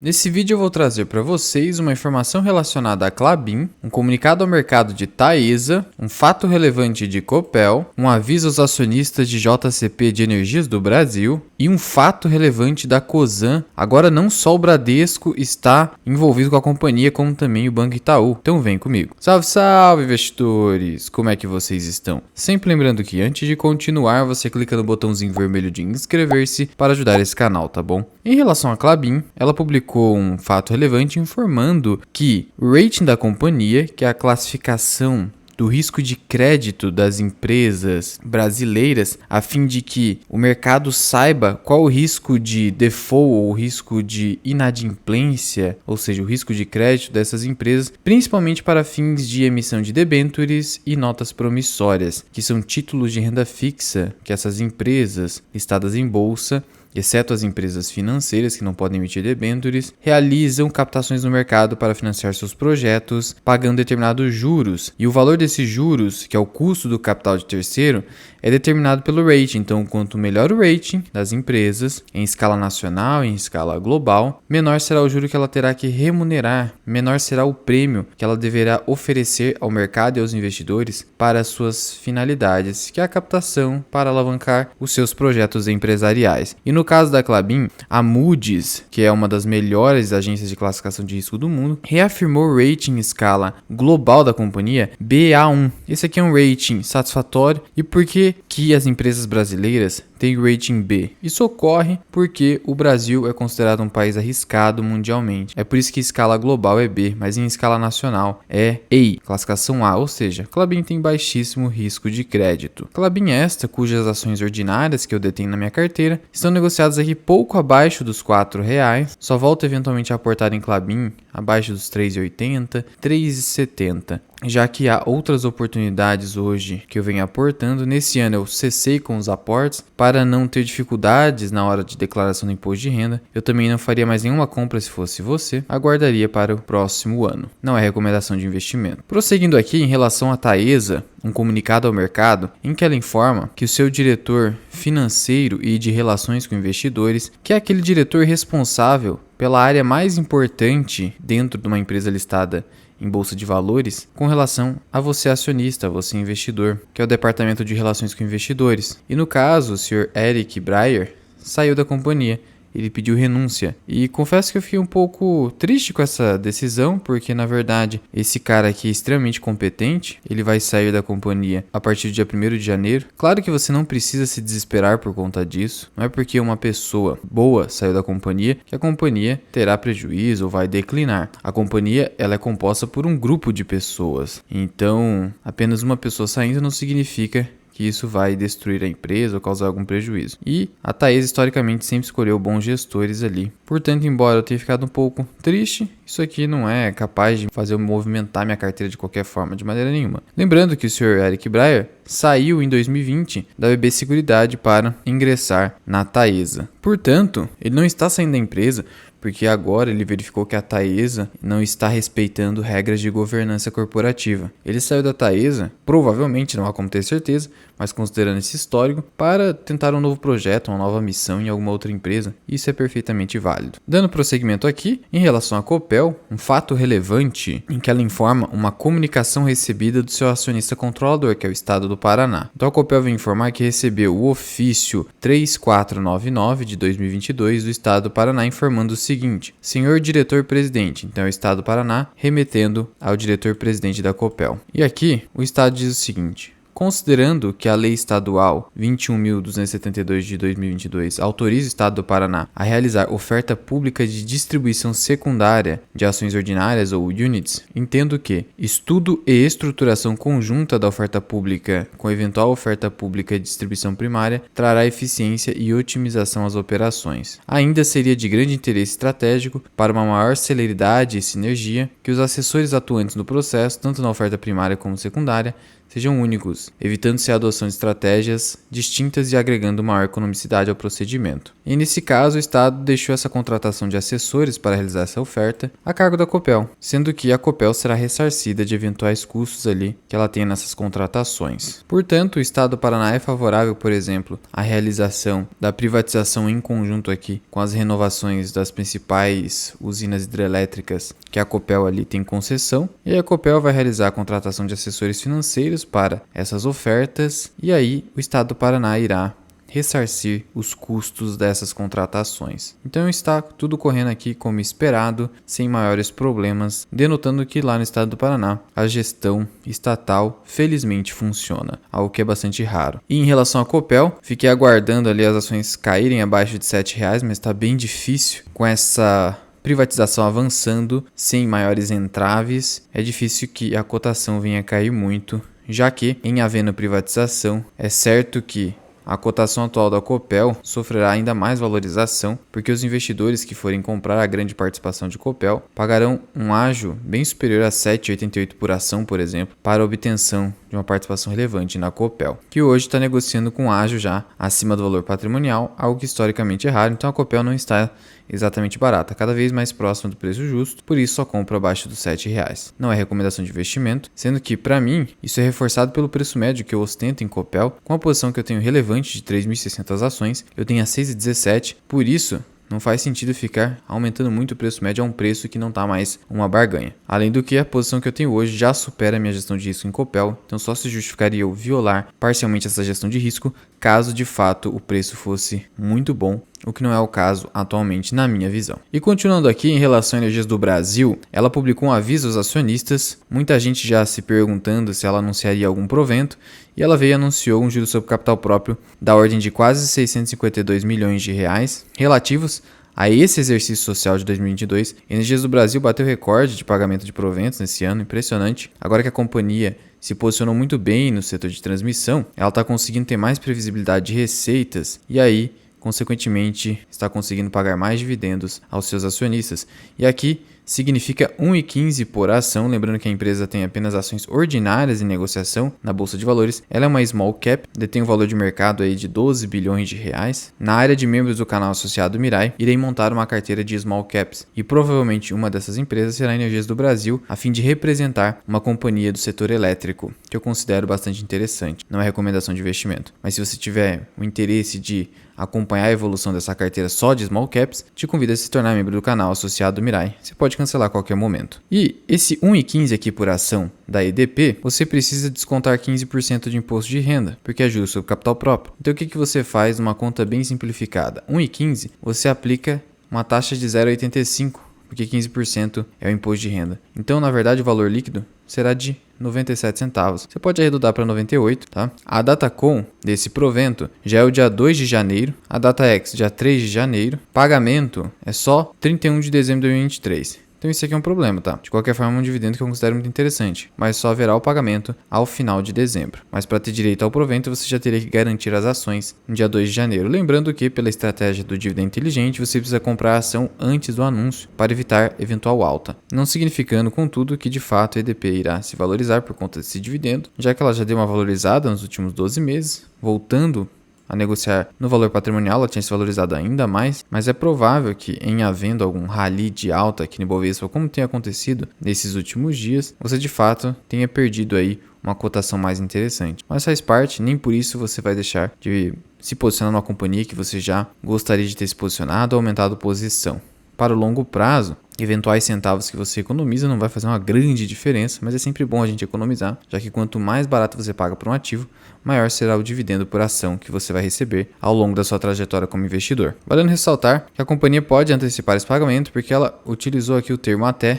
Nesse vídeo eu vou trazer para vocês uma informação relacionada à Klabin, um comunicado ao mercado de Taesa, um fato relevante de Copel, um aviso aos acionistas de JCP de Energias do Brasil e um fato relevante da Cosan. Agora não só o Bradesco está envolvido com a companhia, como também o Banco Itaú. Então vem comigo. Salve, salve investidores! Como é que vocês estão? Sempre lembrando que antes de continuar, você clica no botãozinho vermelho de inscrever-se para ajudar esse canal, tá bom? Em relação à Klabin, ela publicou um fato relevante informando que o rating da companhia, que é a classificação do risco de crédito das empresas brasileiras, a fim de que o mercado saiba qual o risco de default ou o risco de inadimplência, ou seja, o risco de crédito dessas empresas, principalmente para fins de emissão de debêntures e notas promissórias, que são títulos de renda fixa que essas empresas listadas em bolsa, exceto as empresas financeiras que não podem emitir debêntures, realizam captações no mercado para financiar seus projetos, pagando determinados juros. E o valor desses juros, que é o custo do capital de terceiro, é determinado pelo rating. Então, quanto melhor o rating das empresas, em escala nacional e em escala global, menor será o juro que ela terá que remunerar, menor será o prêmio que ela deverá oferecer ao mercado e aos investidores para suas finalidades, que é a captação para alavancar os seus projetos empresariais. E no caso da Klabin, a Moody's, que é uma das melhores agências de classificação de risco do mundo, reafirmou o rating em escala global da companhia Ba1. Esse aqui é um rating satisfatório. E por que as empresas brasileiras têm rating B? Isso ocorre porque o Brasil é considerado um país arriscado mundialmente. É por isso que a escala global é B, mas em escala nacional é A, classificação A, ou seja, Klabin tem baixíssimo risco de crédito. Klabin esta, cujas ações ordinárias que eu detenho na minha carteira, estão negociadas aqui pouco abaixo dos R$4, só volto eventualmente a aportar em Klabin abaixo dos R$3,80, R$3,70. Já que há outras oportunidades hoje que eu venho aportando, nesse ano eu cessei com os aportes para não ter dificuldades na hora de declaração do imposto de renda. Eu também não faria mais nenhuma compra se fosse você, aguardaria para o próximo ano. Não é recomendação de investimento. Prosseguindo aqui em relação à Taesa, um comunicado ao mercado em que ela informa que o seu diretor financeiro e de relações com investidores, que é aquele diretor responsável pela área mais importante dentro de uma empresa listada em bolsa de valores, com relação a você acionista, a você investidor, que é o departamento de relações com investidores. E no caso, o Sr. Eric Breyer saiu da companhia. Ele pediu renúncia. E confesso que eu fiquei um pouco triste com essa decisão, porque na verdade esse cara aqui é extremamente competente. Ele vai sair da companhia a partir do dia 1º de janeiro. Claro que você não precisa se desesperar por conta disso. Não é porque uma pessoa boa saiu da companhia que a companhia terá prejuízo ou vai declinar. A companhia ela é composta por um grupo de pessoas. Então, apenas uma pessoa saindo não significa que isso vai destruir a empresa ou causar algum prejuízo. E a Taesa historicamente sempre escolheu bons gestores ali. Portanto, embora eu tenha ficado um pouco triste, isso aqui não é capaz de fazer eu movimentar minha carteira de qualquer forma, de maneira nenhuma. Lembrando que o Sr. Eric Breyer saiu em 2020 da BB Seguridade para ingressar na Taesa. Portanto, ele não está saindo da empresa porque agora ele verificou que a Taesa não está respeitando regras de governança corporativa. Ele saiu da Taesa, provavelmente, não há como ter certeza, mas considerando esse histórico, para tentar um novo projeto, uma nova missão em alguma outra empresa. Isso é perfeitamente válido. Dando prosseguimento aqui, em relação à Copel, um fato relevante em que ela informa uma comunicação recebida do seu acionista controlador, que é o Estado do Paraná. Então a Copel vem informar que recebeu o ofício 3499 de 2022 do Estado do Paraná informando o seguinte: senhor diretor-presidente, então é o Estado do Paraná, remetendo ao diretor-presidente da Copel. E aqui o Estado diz o seguinte: considerando que a Lei Estadual 21.272 de 2022 autoriza o Estado do Paraná a realizar oferta pública de distribuição secundária de ações ordinárias ou units, entendo que estudo e estruturação conjunta da oferta pública com eventual oferta pública de distribuição primária trará eficiência e otimização às operações. Ainda seria de grande interesse estratégico para uma maior celeridade e sinergia que os assessores atuantes no processo, tanto na oferta primária como secundária, sejam únicos, evitando-se a adoção de estratégias distintas e agregando maior economicidade ao procedimento. E nesse caso, o Estado deixou essa contratação de assessores para realizar essa oferta a cargo da Copel, sendo que a Copel será ressarcida de eventuais custos ali que ela tenha nessas contratações. Portanto, o Estado do Paraná é favorável, por exemplo, à realização da privatização em conjunto aqui com as renovações das principais usinas hidrelétricas que a Copel ali tem concessão, e a Copel vai realizar a contratação de assessores financeiros para essas ofertas, e aí o Estado do Paraná irá ressarcir os custos dessas contratações. Então está tudo correndo aqui como esperado, sem maiores problemas, denotando que lá no estado do Paraná a gestão estatal felizmente funciona, algo que é bastante raro. E em relação à Copel, fiquei aguardando ali as ações caírem abaixo de R$ 7,00, mas está bem difícil com essa privatização avançando sem maiores entraves. É difícil que a cotação venha a cair muito, já que em havendo privatização é certo que a cotação atual da Copel sofrerá ainda mais valorização, porque os investidores que forem comprar a grande participação de Copel pagarão um ágio bem superior a R$ 7,88 por ação, por exemplo, para a obtenção de uma participação relevante na Copel, que hoje está negociando com ágio já acima do valor patrimonial, algo que historicamente é raro, então a Copel não está exatamente barata, cada vez mais próxima do preço justo, por isso só compro abaixo dos R$ 7,00. Não é recomendação de investimento, sendo que, para mim, isso é reforçado pelo preço médio que eu ostento em Copel, com a posição que eu tenho relevante de 3.600 ações, eu tenho a 6,17, por isso não faz sentido ficar aumentando muito o preço médio a um preço que não está mais uma barganha. Além do que, a posição que eu tenho hoje já supera a minha gestão de risco em Copel, então só se justificaria eu violar parcialmente essa gestão de risco caso de fato o preço fosse muito bom, o que não é o caso atualmente na minha visão. E continuando aqui em relação a Energias do Brasil, ela publicou um aviso aos acionistas, muita gente já se perguntando se ela anunciaria algum provento, e ela veio e anunciou um juro sobre capital próprio da ordem de quase 652 milhões de reais, relativos a esse exercício social de 2022. Energias do Brasil bateu recorde de pagamento de proventos nesse ano, impressionante. Agora que a companhia se posicionou muito bem no setor de transmissão, ela está conseguindo ter mais previsibilidade de receitas e aí, consequentemente, está conseguindo pagar mais dividendos aos seus acionistas. E aqui significa 1,15 por ação, lembrando que a empresa tem apenas ações ordinárias em negociação na Bolsa de Valores. Ela é uma small cap, detém um valor de mercado aí de 12 bilhões de reais. Na área de membros do canal associado Mirai, irei montar uma carteira de small caps e provavelmente uma dessas empresas será a Energias do Brasil, a fim de representar uma companhia do setor elétrico, que eu considero bastante interessante. Não é recomendação de investimento, mas se você tiver o interesse de acompanhar a evolução dessa carteira só de small caps, te convido a se tornar membro do canal associado Mirai. Você pode cancelar a qualquer momento. E esse 1,15 aqui por ação da EDP, você precisa descontar 15% de imposto de renda, porque é juros sobre capital próprio. Então o que você faz numa conta bem simplificada? 1,15 você aplica uma taxa de 0,85, porque 15% é o imposto de renda. Então, na verdade, o valor líquido será de 97 centavos. Você pode arredondar para 98, tá? A data com desse provento já é o dia 2 de janeiro, a data ex dia 3 de janeiro, pagamento é só 31 de dezembro de 2023. Então isso aqui é um problema, tá? De qualquer forma, é um dividendo que eu considero muito interessante, mas só haverá o pagamento ao final de dezembro. Mas para ter direito ao provento, você já teria que garantir as ações no dia 2 de janeiro. Lembrando que, pela estratégia do dividendo inteligente, você precisa comprar a ação antes do anúncio para evitar eventual alta. Não significando, contudo, que de fato a EDP irá se valorizar por conta desse dividendo, já que ela já deu uma valorizada nos últimos 12 meses, voltando a negociar no valor patrimonial, ela tinha se valorizado ainda mais, mas é provável que, em havendo algum rally de alta aqui no Ibovespa, como tem acontecido nesses últimos dias, você de fato tenha perdido aí uma cotação mais interessante. Mas faz parte, nem por isso você vai deixar de se posicionar numa companhia que você já gostaria de ter se posicionado ou aumentado posição. Para o longo prazo, eventuais centavos que você economiza não vai fazer uma grande diferença, mas é sempre bom a gente economizar, já que quanto mais barato você paga por um ativo, maior será o dividendo por ação que você vai receber ao longo da sua trajetória como investidor. Valendo ressaltar que a companhia pode antecipar esse pagamento, porque ela utilizou aqui o termo até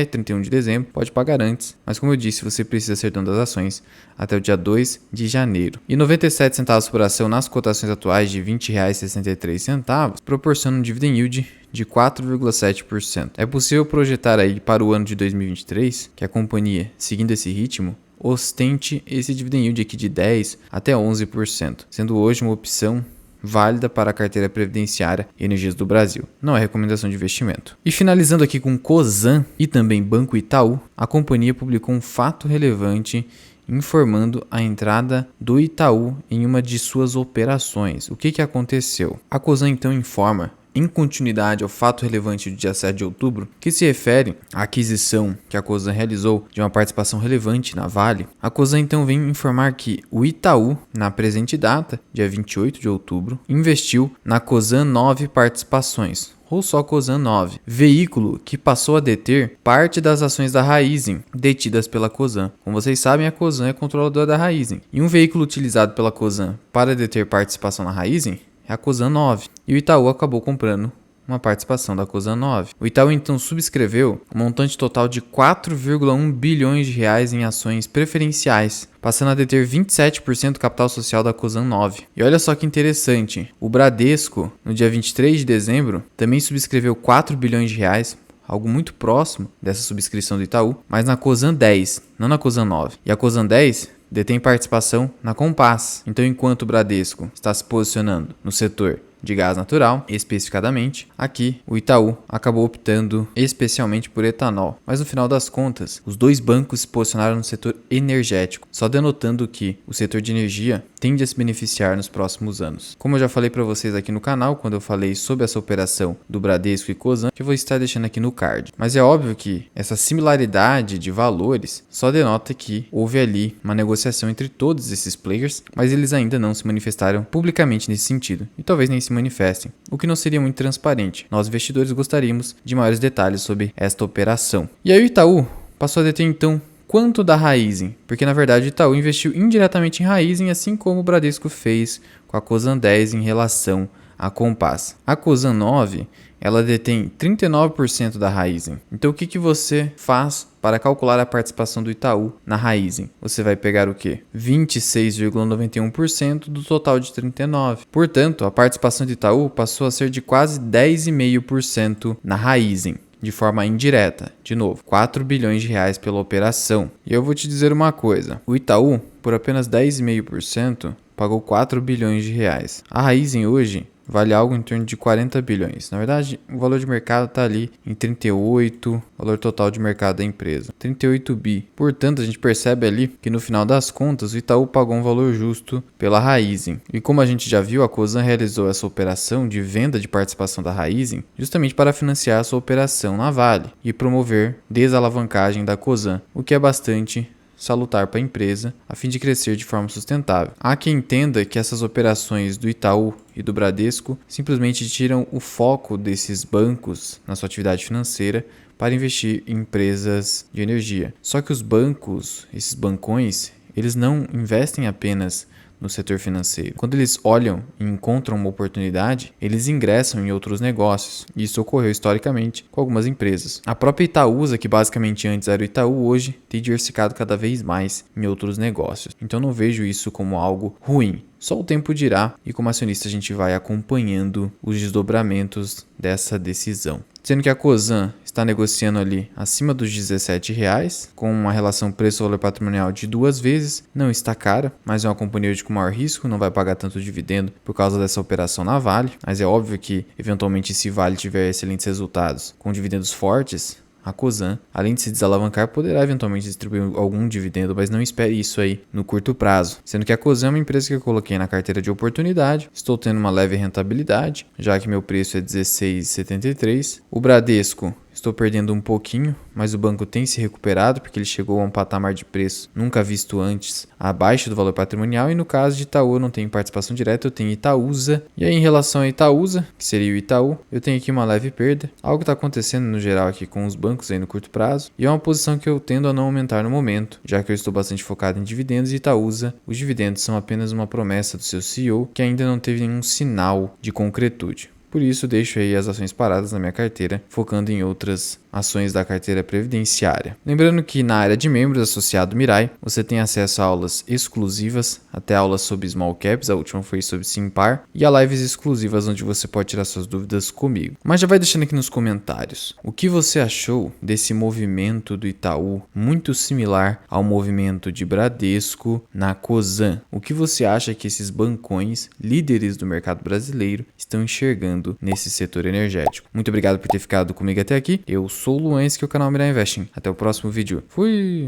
31 de dezembro, pode pagar antes, mas como eu disse, você precisa ser dono das ações até o dia 2 de janeiro. E 97 centavos por ação nas cotações atuais de R$ 20,63 proporciona um dividend yield de 4,7%. É possível projetar aí para o ano de 2023 que a companhia, seguindo esse ritmo, ostente esse dividend yield aqui de 10% até 11%, sendo hoje uma opção válida para a carteira previdenciária Energias do Brasil. Não é recomendação de investimento. E finalizando aqui com Cosan e também Banco Itaú, a companhia publicou um fato relevante informando a entrada do Itaú em uma de suas operações. O que aconteceu? A Cosan então informa, em continuidade ao fato relevante do dia 7 de outubro, que se refere à aquisição que a Cosan realizou de uma participação relevante na Vale. A Cosan então vem informar que o Itaú, na presente data, dia 28 de outubro, investiu na Cosan 9 participações, ou só Cosan 9, veículo que passou a deter parte das ações da Raízen detidas pela Cosan. Como vocês sabem, a Cosan é controladora da Raízen. E um veículo utilizado pela Cosan para deter participação na Raízen é a Cosan 9. E o Itaú acabou comprando uma participação da Cosan 9. O Itaú então subscreveu um montante total de 4,1 bilhões de reais em ações preferenciais, passando a deter 27% do capital social da Cosan 9. E olha só que interessante, o Bradesco, no dia 23 de dezembro, também subscreveu 4 bilhões de reais, algo muito próximo dessa subscrição do Itaú, mas na Cosan 10, não na Cosan 9. E a Cosan 10 detém participação na Compass. Então, enquanto o Bradesco está se posicionando no setor de gás natural, especificadamente, aqui o Itaú acabou optando especialmente por etanol. Mas no final das contas, os dois bancos se posicionaram no setor energético, só denotando que o setor de energia tende a se beneficiar nos próximos anos. Como eu já falei para vocês aqui no canal, quando eu falei sobre essa operação do Bradesco e Cosan, que eu vou estar deixando aqui no card. Mas é óbvio que essa similaridade de valores só denota que houve ali uma negociação entre todos esses players, mas eles ainda não se manifestaram publicamente nesse sentido, e talvez nem se manifestem, o que não seria muito transparente. Nós investidores gostaríamos de maiores detalhes sobre esta operação. E aí o Itaú passou a deter então quanto da Raízen? Porque na verdade o Itaú investiu indiretamente em Raízen, assim como o Bradesco fez com a Cosan 10 em relação à Compass. A Cosan 9, ela detém 39% da Raízen. Então o que você faz para calcular a participação do Itaú na Raízen? Você vai pegar o quê? 26,91% do total de 39%. Portanto, a participação do Itaú passou a ser de quase 10,5% na Raízen, de forma indireta. De novo, 4 bilhões de reais pela operação. E eu vou te dizer uma coisa. O Itaú, por apenas 10,5%, pagou 4 bilhões de reais. A Raízen hoje vale algo em torno de 40 bilhões. Na verdade, o valor de mercado está ali em 38, valor total de mercado da empresa, 38 bi. Portanto, a gente percebe ali que no final das contas, o Itaú pagou um valor justo pela Raízen. E como a gente já viu, a Cosan realizou essa operação de venda de participação da Raízen justamente para financiar a sua operação na Vale e promover desalavancagem da Cosan, o que é bastante salutar para a empresa, a fim de crescer de forma sustentável. Há quem entenda que essas operações do Itaú e do Bradesco simplesmente tiram o foco desses bancos na sua atividade financeira para investir em empresas de energia. Só que os bancos, esses bancões, eles não investem apenas no setor financeiro. Quando eles olham e encontram uma oportunidade, eles ingressam em outros negócios. Isso ocorreu historicamente com algumas empresas. A própria Itaúsa, que basicamente antes era o Itaú, hoje tem diversificado cada vez mais em outros negócios. Então não vejo isso como algo ruim. Só o tempo dirá, e como acionista a gente vai acompanhando os desdobramentos dessa decisão. Sendo que a Cosan está negociando ali acima dos R$17, com uma relação preço-valor patrimonial de 2 vezes. Não está cara, mas é uma companhia com maior risco, não vai pagar tanto dividendo por causa dessa operação na Vale. Mas é óbvio que, eventualmente, se Vale tiver excelentes resultados com dividendos fortes, a Cosan, além de se desalavancar, poderá eventualmente distribuir algum dividendo, mas não espere isso aí no curto prazo. Sendo que a Cosan é uma empresa que eu coloquei na carteira de oportunidade, estou tendo uma leve rentabilidade, já que meu preço é R$16,73. O Bradesco, estou perdendo um pouquinho, mas o banco tem se recuperado porque ele chegou a um patamar de preço nunca visto antes, abaixo do valor patrimonial. E no caso de Itaú, eu não tenho participação direta, eu tenho Itaúsa. E aí, em relação a Itaúsa, que seria o Itaú, eu tenho aqui uma leve perda. Algo está acontecendo no geral aqui com os bancos aí no curto prazo. E é uma posição que eu tendo a não aumentar no momento, já que eu estou bastante focado em dividendos. E Itaúsa, os dividendos são apenas uma promessa do seu CEO que ainda não teve nenhum sinal de concretude. Por isso, deixo aí as ações paradas na minha carteira, focando em outras ações da carteira previdenciária. Lembrando que na área de membros associado Mirai, você tem acesso a aulas exclusivas, até aulas sobre Small Caps, a última foi sobre Simpar, e a lives exclusivas onde você pode tirar suas dúvidas comigo. Mas já vai deixando aqui nos comentários, o que você achou desse movimento do Itaú, muito similar ao movimento de Bradesco na Cosan? O que você acha que esses bancões, líderes do mercado brasileiro, estão enxergando nesse setor energético? Muito obrigado por ter ficado comigo até aqui. Eu sou o Luan, esse que é o canal Mirai Investing. Até o próximo vídeo. Fui!